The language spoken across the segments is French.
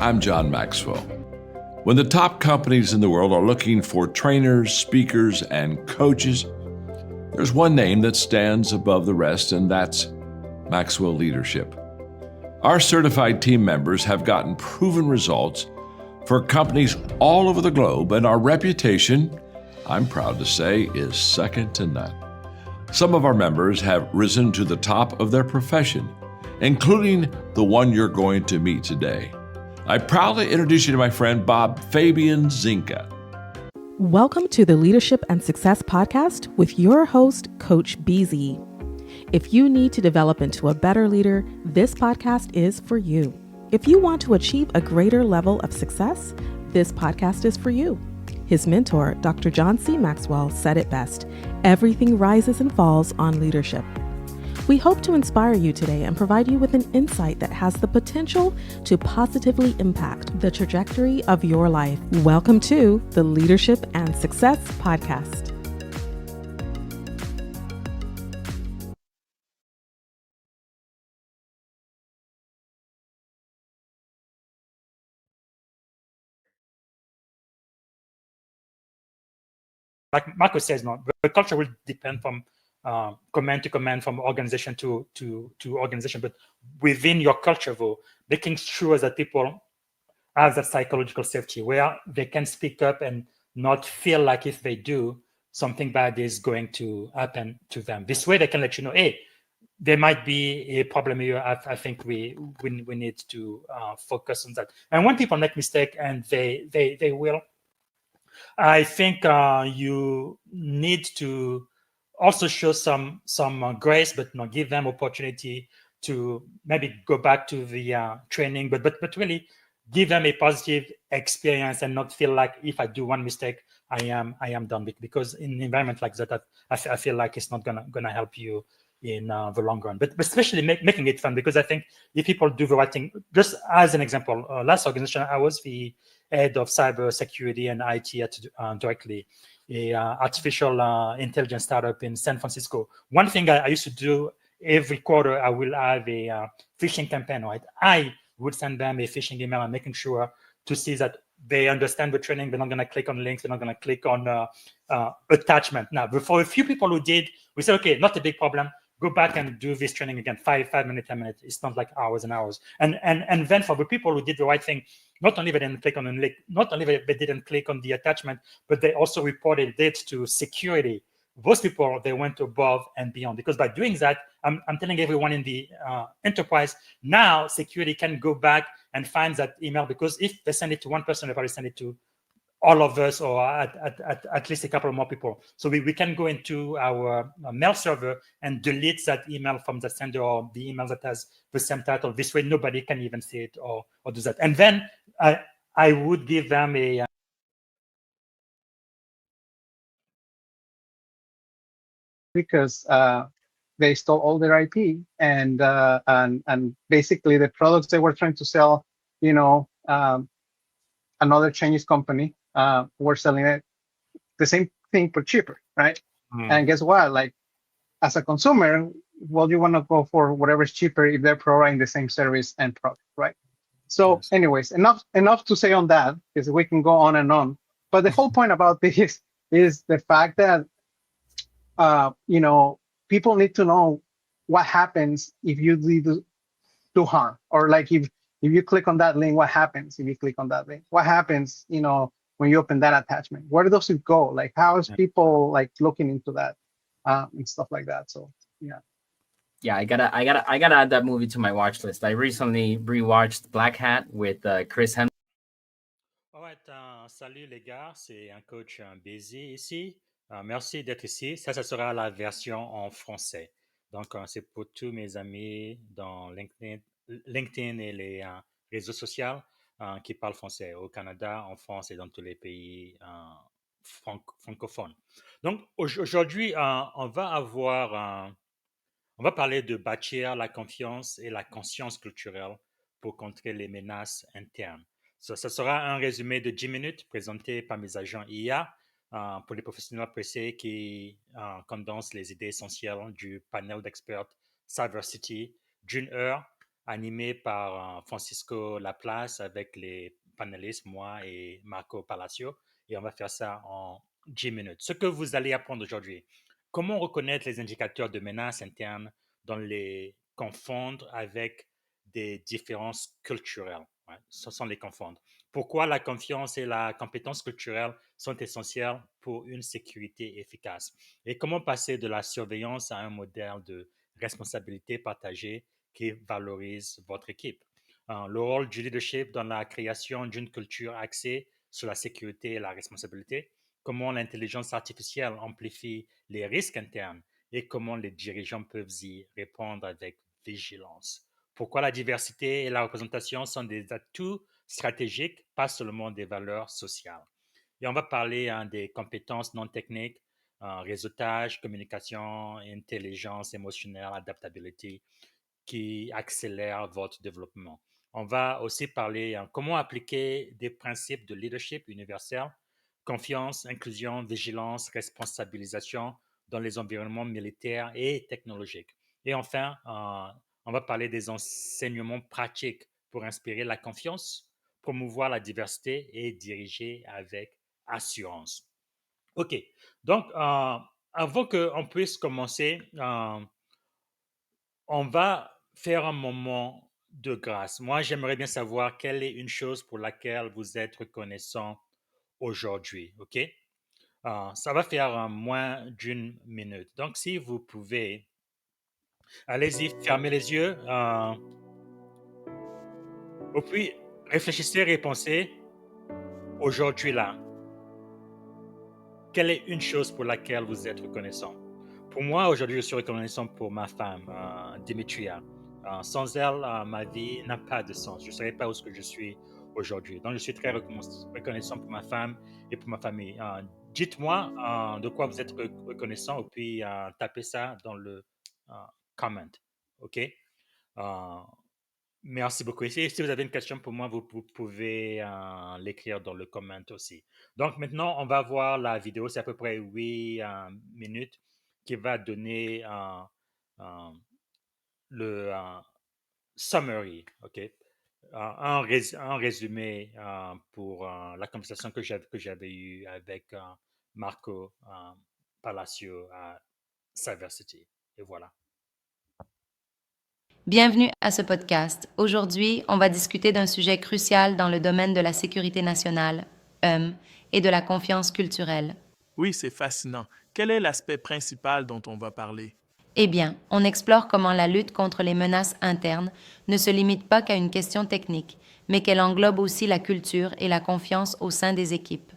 I'm John Maxwell. When the top companies in the world are looking for trainers, speakers, and coaches, there's one name that stands above the rest, and that's Maxwell Leadership. Our certified team members have gotten proven results for companies all over the globe, and our reputation, I'm proud to say, is second to none. Some of our members have risen to the top of their profession, including the one you're going to meet today. I proudly introduce you to my friend Bob Fabian Zinka. Welcome to the Leadership and Success Podcast with your host, Coach BZ. If you need to develop into a better leader, this podcast is for you. If you want to achieve a greater level of success, this podcast is for you. His mentor, Dr. John C. Maxwell, said it best: everything rises and falls on leadership. We hope to inspire you today and provide you with an insight that has the potential to positively impact the trajectory of your life. Welcome to the Leadership and Success Podcast. Like Marcus says, no, the culture will depend from command to command, from organization to organization. But within your culture, though, making sure that people have that psychological safety where they can speak up and not feel like if they do, something bad is going to happen to them. This way, they can let you know, hey, there might be a problem here. I think we need to focus on that. And when people make mistake, and they will, I think you need to also show some grace, but not give them opportunity to maybe go back to the training, but really give them a positive experience and not feel like if I do one mistake, I am done. Because in an environment like that, I feel like it's not gonna help you in the long run. But especially making it fun, because I think if people do the right thing, just as an example, last organization I was the head of cybersecurity and IT at directly, a artificial intelligence startup in San Francisco. One thing I used to do every quarter, I will have a phishing campaign, right? I would send them a phishing email and making sure to see that they understand the training. They're not going to click on links. They're not going to click on attachment. Now, for a few people who did, we said, okay, not a big problem. Go back and do this training again, 5 minutes, 10 minutes. It's not like hours and hours. And then for the people who did the right thing, not only they didn't click on the link, not only they didn't click on the attachment, but they also reported it to security. Those people, they went above and beyond, because by doing that, I'm telling everyone in the enterprise, now security can go back and find that email, because if they send it to one person, they probably send it to all of us, or at least a couple more people. So we can go into our mail server and delete that email from the sender, or the email that has the same title. This way, nobody can even see it or do that. And then I would give them a because they stole all their IP, and basically the products they were trying to sell, another Chinese company were selling it the same thing but cheaper, right? And guess what? Like, as a consumer, well, you want to go for whatever's cheaper if they're providing the same service and product, right? So, yes. Anyways, enough to say on that, because we can go on and on. But the whole point about this is the fact that people need to know what happens if you do harm, or like if you click on that link, what happens if you click on that link? What happens, when you open that attachment? Where does it go? Like, how is people like looking into that and stuff like that? So yeah, I gotta add that movie to my watch list. I recently rewatched Black Hat with Chris Hemsworth. All right, salut les gars, c'est un coach busy ici. Merci d'être ici. Ça sera la version en français. Donc, c'est pour tous mes amis dans LinkedIn et les réseaux sociaux qui parlent français au Canada, en France et dans tous les pays francophones. Donc, aujourd'hui, on va parler de bâtir la confiance et la conscience culturelle pour contrer les menaces internes. Ça sera un résumé de 10 minutes présenté par mes agents IA pour les professionnels pressés qui condensent les idées essentielles du panel d'experts Cybersecurity d'une heure animé par Francisco Laplace avec les panélistes, moi et Marco Palacio. Et on va faire ça en 10 minutes. Ce que vous allez apprendre aujourd'hui, comment reconnaître les indicateurs de menaces internes dans les confondre avec des différences culturelles. Ouais, sans les confondre. Pourquoi la confiance et la compétence culturelle sont essentielles pour une sécurité efficace et comment passer de la surveillance à un modèle de responsabilité partagée qui valorise votre équipe. Le rôle du leadership dans la création d'une culture axée sur la sécurité et la responsabilité, comment l'intelligence artificielle amplifie les risques internes et comment les dirigeants peuvent y répondre avec vigilance. Pourquoi la diversité et la représentation sont des atouts stratégiques, pas seulement des valeurs sociales. Et on va parler des compétences non techniques, réseautage, communication, intelligence émotionnelle, adaptability, qui accélèrent votre développement. On va aussi parler comment appliquer des principes de leadership universel, confiance, inclusion, vigilance, responsabilisation dans les environnements militaires et technologiques. Et enfin, on va parler des enseignements pratiques pour inspirer la confiance, promouvoir la diversité et diriger avec assurance. OK. Donc, avant qu'on puisse commencer, on va faire un moment de grâce. Moi, j'aimerais bien savoir quelle est une chose pour laquelle vous êtes reconnaissant aujourd'hui. OK? Ça va faire moins d'une minute. Donc, si vous pouvez, allez-y, fermez les yeux. Et puis, réfléchissez et pensez aujourd'hui là. Quelle est une chose pour laquelle vous êtes reconnaissant? Pour moi, aujourd'hui, je suis reconnaissant pour ma femme, Dimitria. Sans elle, ma vie n'a pas de sens. Je ne serais pas où ce que je suis aujourd'hui. Donc, je suis très reconnaissant pour ma femme et pour ma famille. Dites-moi de quoi vous êtes reconnaissant et puis tapez ça dans le euh, comment. OK? Euh, Merci beaucoup. Et si vous avez une question pour moi, vous pouvez l'écrire dans le comment aussi. Donc maintenant, on va voir la vidéo. C'est à peu près 8 minutes qui va donner euh, le summary, OK? Un résumé pour la conversation que j'avais eue avec Marco Palacio à Cybersecurity. Et voilà. Bienvenue à ce podcast. Aujourd'hui, on va discuter d'un sujet crucial dans le domaine de la sécurité nationale, et de la confiance culturelle. Oui, c'est fascinant. Quel est l'aspect principal dont on va parler? Eh bien, on explore comment la lutte contre les menaces internes ne se limite pas qu'à une question technique, mais qu'elle englobe aussi la culture et la confiance au sein des équipes.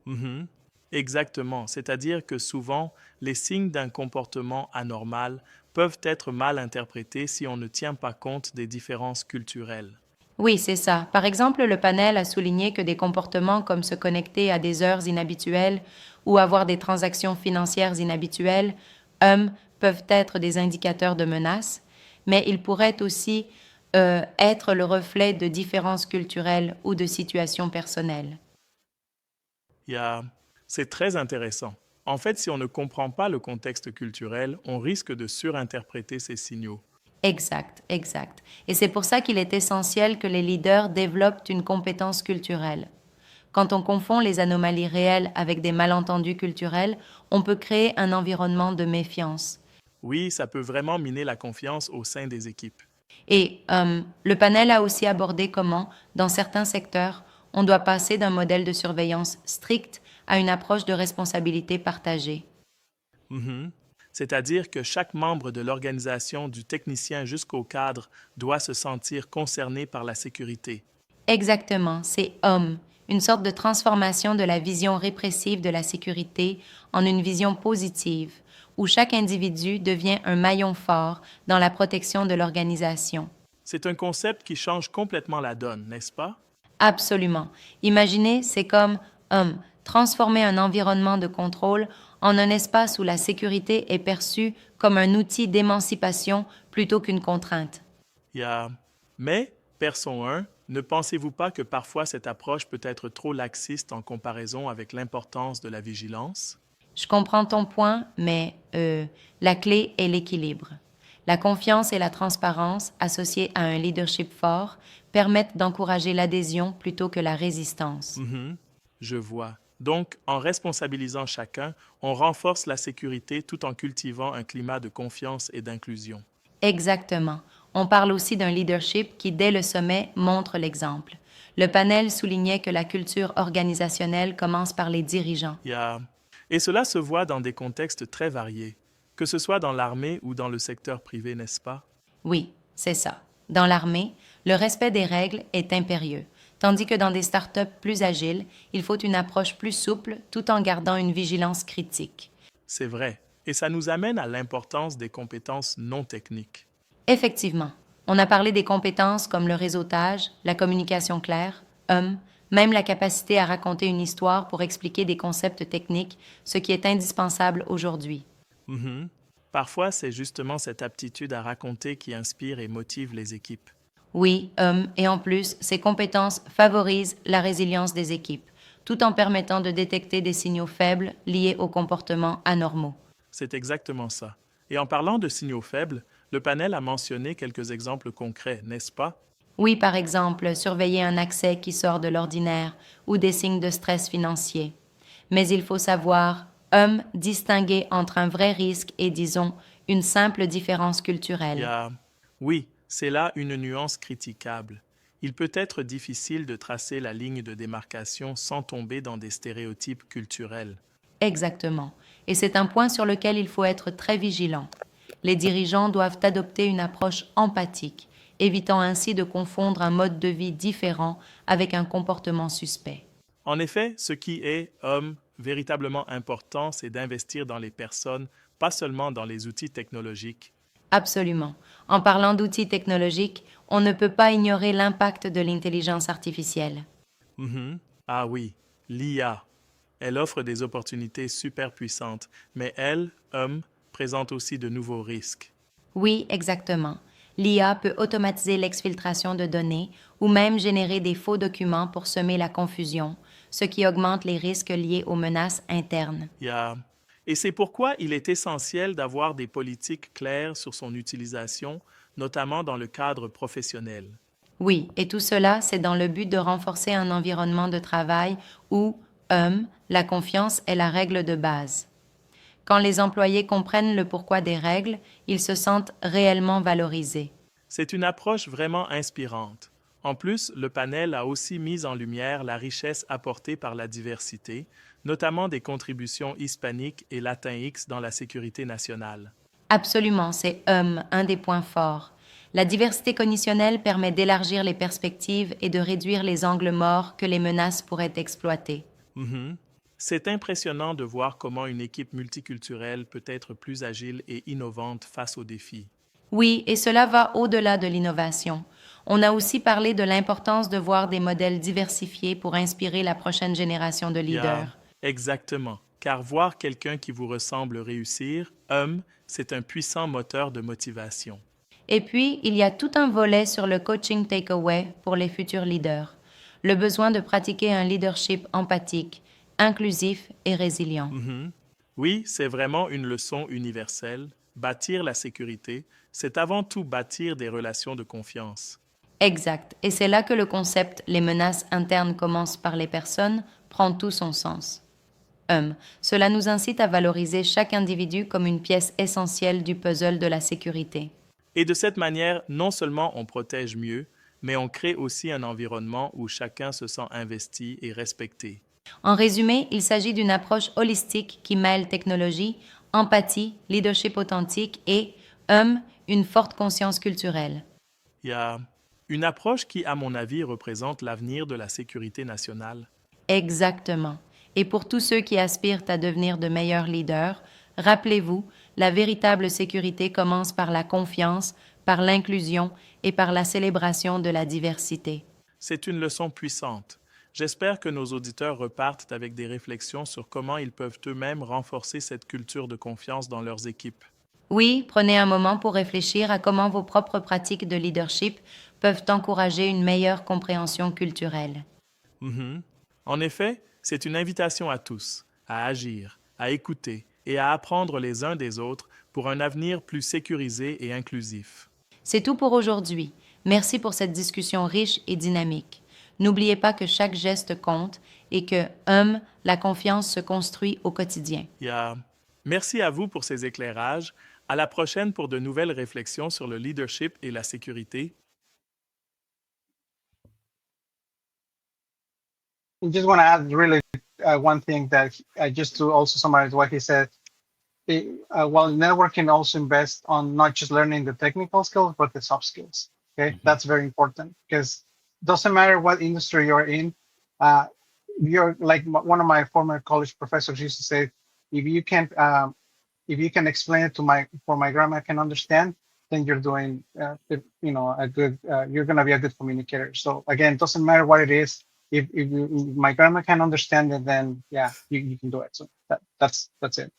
Mhm. Exactement, c'est-à-dire que souvent, les signes d'un comportement anormal peuvent être mal interprétés si on ne tient pas compte des différences culturelles. Oui, c'est ça. Par exemple, le panel a souligné que des comportements comme se connecter à des heures inhabituelles ou avoir des transactions financières inhabituelles, peuvent être des indicateurs de menace, mais ils pourraient aussi être le reflet de différences culturelles ou de situations personnelles. Il y a... C'est très intéressant. En fait, si on ne comprend pas le contexte culturel, on risque de surinterpréter ces signaux. Exact, exact. Et c'est pour ça qu'il est essentiel que les leaders développent une compétence culturelle. Quand on confond les anomalies réelles avec des malentendus culturels, on peut créer un environnement de méfiance. Oui, ça peut vraiment miner la confiance au sein des équipes. Et le panel a aussi abordé comment, dans certains secteurs, on doit passer d'un modèle de surveillance strict à une approche de responsabilité partagée. Mhm. C'est-à-dire que chaque membre de l'organisation, du technicien jusqu'au cadre, doit se sentir concerné par la sécurité. Exactement, c'est une sorte de transformation de la vision répressive de la sécurité en une vision positive, où chaque individu devient un maillon fort dans la protection de l'organisation. C'est un concept qui change complètement la donne, n'est-ce pas? Absolument. Imaginez, c'est comme transformer un environnement de contrôle en un espace où la sécurité est perçue comme un outil d'émancipation plutôt qu'une contrainte. Il y a... Mais, Person 1, ne pensez-vous pas que parfois cette approche peut être trop laxiste en comparaison avec l'importance de la vigilance? Je comprends ton point, mais la clé est l'équilibre. La confiance et la transparence, associées à un leadership fort, permettent d'encourager l'adhésion plutôt que la résistance. Mhm. Je vois. Donc, en responsabilisant chacun, on renforce la sécurité tout en cultivant un climat de confiance et d'inclusion. Exactement. On parle aussi d'un leadership qui, dès le sommet, montre l'exemple. Le panel soulignait que la culture organisationnelle commence par les dirigeants. Il y a- Et cela se voit dans des contextes très variés, que ce soit dans l'armée ou dans le secteur privé, n'est-ce pas? Oui, c'est ça. Dans l'armée, le respect des règles est impérieux, tandis que dans des startups plus agiles, il faut une approche plus souple tout en gardant une vigilance critique. C'est vrai. Et ça nous amène à l'importance des compétences non techniques. Effectivement, on a parlé des compétences comme le réseautage, la communication claire, même la capacité à raconter une histoire pour expliquer des concepts techniques, ce qui est indispensable aujourd'hui. Mhm. Parfois, c'est justement cette aptitude à raconter qui inspire et motive les équipes. Oui, et en plus, ces compétences favorisent la résilience des équipes, tout en permettant de détecter des signaux faibles liés aux comportements anormaux. C'est exactement ça. Et en parlant de signaux faibles, le panel a mentionné quelques exemples concrets, n'est-ce pas? Oui, par exemple, surveiller un accès qui sort de l'ordinaire ou des signes de stress financier. Mais il faut savoir, distinguer entre un vrai risque et, disons, une simple différence Il y culturelle. a... Oui, c'est là une nuance critiquable. Il peut être difficile de tracer la ligne de démarcation sans tomber dans des stéréotypes culturels. Exactement. Et c'est un point sur lequel il faut être très vigilant. Les dirigeants doivent adopter une approche empathique, évitant ainsi de confondre un mode de vie différent avec un comportement suspect. En effet, ce qui est, véritablement important, c'est d'investir dans les personnes, pas seulement dans les outils technologiques. Absolument. En parlant d'outils technologiques, on ne peut pas ignorer l'impact de l'intelligence artificielle. Mhm. Ah oui, l'IA. Elle offre des opportunités super puissantes, mais elle, présente aussi de nouveaux risques. Oui, exactement. L'IA peut automatiser l'exfiltration de données ou même générer des faux documents pour semer la confusion, ce qui augmente les risques liés aux menaces internes. Il y a... Et c'est pourquoi il est essentiel d'avoir des politiques claires sur son utilisation, notamment dans le cadre professionnel. Oui, et tout cela, c'est dans le but de renforcer un environnement de travail où, la confiance est la règle de base. Quand les employés comprennent le pourquoi des règles, ils se sentent réellement valorisés. C'est une approche vraiment inspirante. En plus, le panel a aussi mis en lumière la richesse apportée par la diversité, notamment des contributions hispaniques et latin-X dans la sécurité nationale. Absolument, c'est un des points forts. La diversité cognitionnelle permet d'élargir les perspectives et de réduire les angles morts que les menaces pourraient exploiter. Mhm. C'est impressionnant de voir comment une équipe multiculturelle peut être plus agile et innovante face aux défis. Oui, et cela va au-delà de l'innovation. On a aussi parlé de l'importance de voir des modèles diversifiés pour inspirer la prochaine génération de Yeah, leaders. exactement. Car voir quelqu'un qui vous ressemble réussir, c'est un puissant moteur de motivation. Et puis, il y a tout un volet sur le coaching takeaway pour les futurs leaders. Le besoin de pratiquer un leadership empathique, inclusif et résilient. Mhm. Oui, c'est vraiment une leçon universelle. Bâtir la sécurité, c'est avant tout bâtir des relations de confiance. Exact. Et c'est là que le concept les menaces internes commencent par les personnes prend tout son sens. Cela nous incite à valoriser chaque individu comme une pièce essentielle du puzzle de la sécurité. Et de cette manière, non seulement on protège mieux, mais on crée aussi un environnement où chacun se sent investi et respecté. En résumé, il s'agit d'une approche holistique qui mêle technologie, empathie, leadership authentique et, une forte conscience culturelle. Il y a une approche qui, à mon avis, représente l'avenir de la sécurité nationale. Exactement. Et pour tous ceux qui aspirent à devenir de meilleurs leaders, rappelez-vous, la véritable sécurité commence par la confiance, par l'inclusion et par la célébration de la diversité. C'est une leçon puissante. J'espère que nos auditeurs repartent avec des réflexions sur comment ils peuvent eux-mêmes renforcer cette culture de confiance dans leurs équipes. Oui, prenez un moment pour réfléchir à comment vos propres pratiques de leadership peuvent encourager une meilleure compréhension culturelle. Mhm. En effet, c'est une invitation à tous, à agir, à écouter et à apprendre les uns des autres pour un avenir plus sécurisé et inclusif. C'est tout pour aujourd'hui. Merci pour cette discussion riche et dynamique. N'oubliez pas que chaque geste compte et que, la confiance se construit au quotidien. Merci à vous pour ces éclairages. À la prochaine pour de nouvelles réflexions sur le leadership et la sécurité. I just want to add really one thing that just to also summarize what he said. While networking also invests on not just learning the technical skills, but the soft skills. Okay, that's very important because doesn't matter what industry you're in. You're like one of my former college professors used to say, if you can explain it for my grandma can understand, then you're doing a good. You're gonna be a good communicator. So again, it doesn't matter what it is. If my grandma can understand it, then yeah, you can do it. So that's it.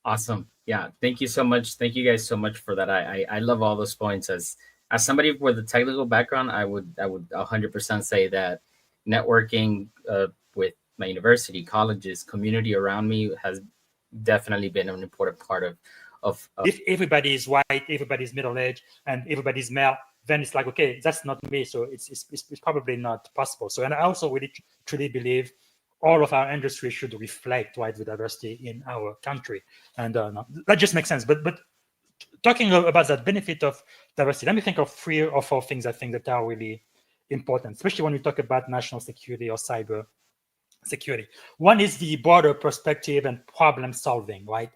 Awesome. Yeah. Thank you so much. Thank you guys so much for that. I love all those points. As somebody with a technical background, I would 100% say that networking with my university, colleges, community around me has definitely been an important part of if everybody is white, everybody's middle-aged, and everybody's male, then it's like, okay, that's not me. So it's probably not possible. So, and I also really truly believe all of our industry should reflect the diversity in our country. And that just makes sense. But talking about that benefit of diversity, let me think of 3 or 4 things I think that are really important, especially when we talk about national security or cyber security. One is the broader perspective and problem solving, right?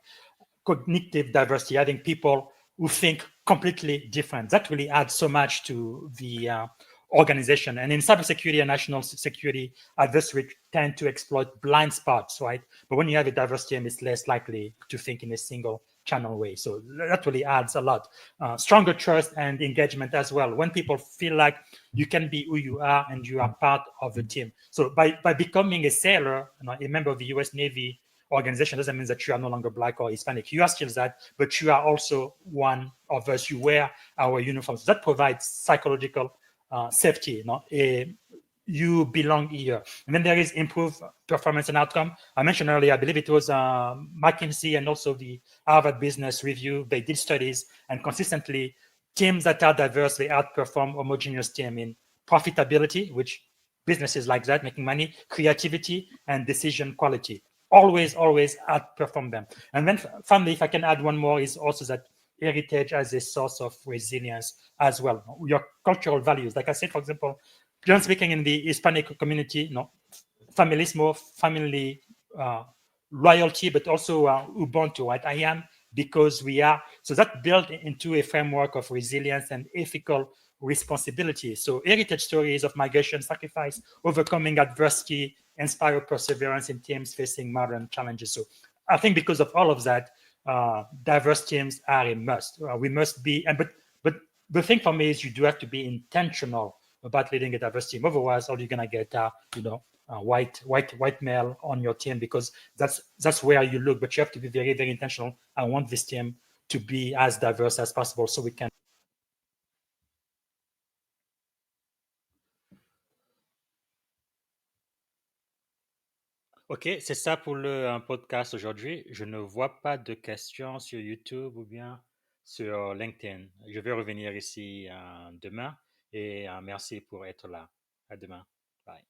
Cognitive diversity, having people who think completely different. That really adds so much to the organization. And in cybersecurity and national security, adversaries tend to exploit blind spots, right? But when you have a diverse team, it's less likely to think in a single channel way. So that really adds a lot. Stronger trust and engagement as well. When people feel like you can be who you are and you are part of the team. So by becoming a sailor, a member of the US Navy organization, doesn't mean that you are no longer Black or Hispanic. You are still that, but you are also one of us. You wear our uniforms. That provides psychological safety. You belong here. And then there is improved performance and outcome. I mentioned earlier, I believe it was McKinsey and also the Harvard Business Review. They did studies, and consistently, teams that are diverse, they outperform homogeneous team in profitability, which businesses like that, making money, creativity, and decision quality. Always outperform them. And then finally, if I can add one more, is also that heritage as a source of resilience as well. Your cultural values. Like I said, for example, generally speaking, in the Hispanic community, familismo, family loyalty, but also Ubuntu, right? I am because we are. So that built into a framework of resilience and ethical responsibility. So heritage stories of migration, sacrifice, overcoming adversity, inspire perseverance in teams facing modern challenges. So I think because of all of that, diverse teams are a must. We must be, but the thing for me is you do have to be intentional about leading a diverse team. Otherwise, all you're gonna get are white male on your team, because that's where you look. But you have to be very, very intentional. I want this team to be as diverse as possible, so we can. Ok, c'est ça pour le podcast aujourd'hui. Je ne vois pas de questions sur YouTube ou bien sur LinkedIn. Je vais revenir ici demain et merci pour être là. À demain. Bye.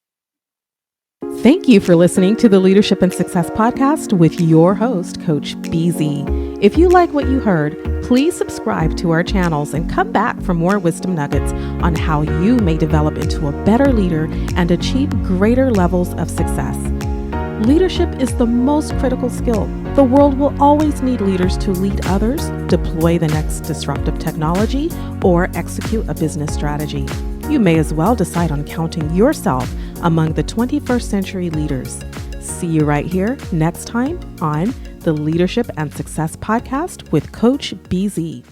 Thank you for listening to the Leadership and Success Podcast with your host, Coach BZ. If you like what you heard, please subscribe to our channels and come back for more wisdom nuggets on how you may develop into a better leader and achieve greater levels of success. Leadership is the most critical skill. The world will always need leaders to lead others, deploy the next disruptive technology, or execute a business strategy. You may as well decide on counting yourself among the 21st century leaders. See you right here next time on the Leadership and Success Podcast with Coach BZ.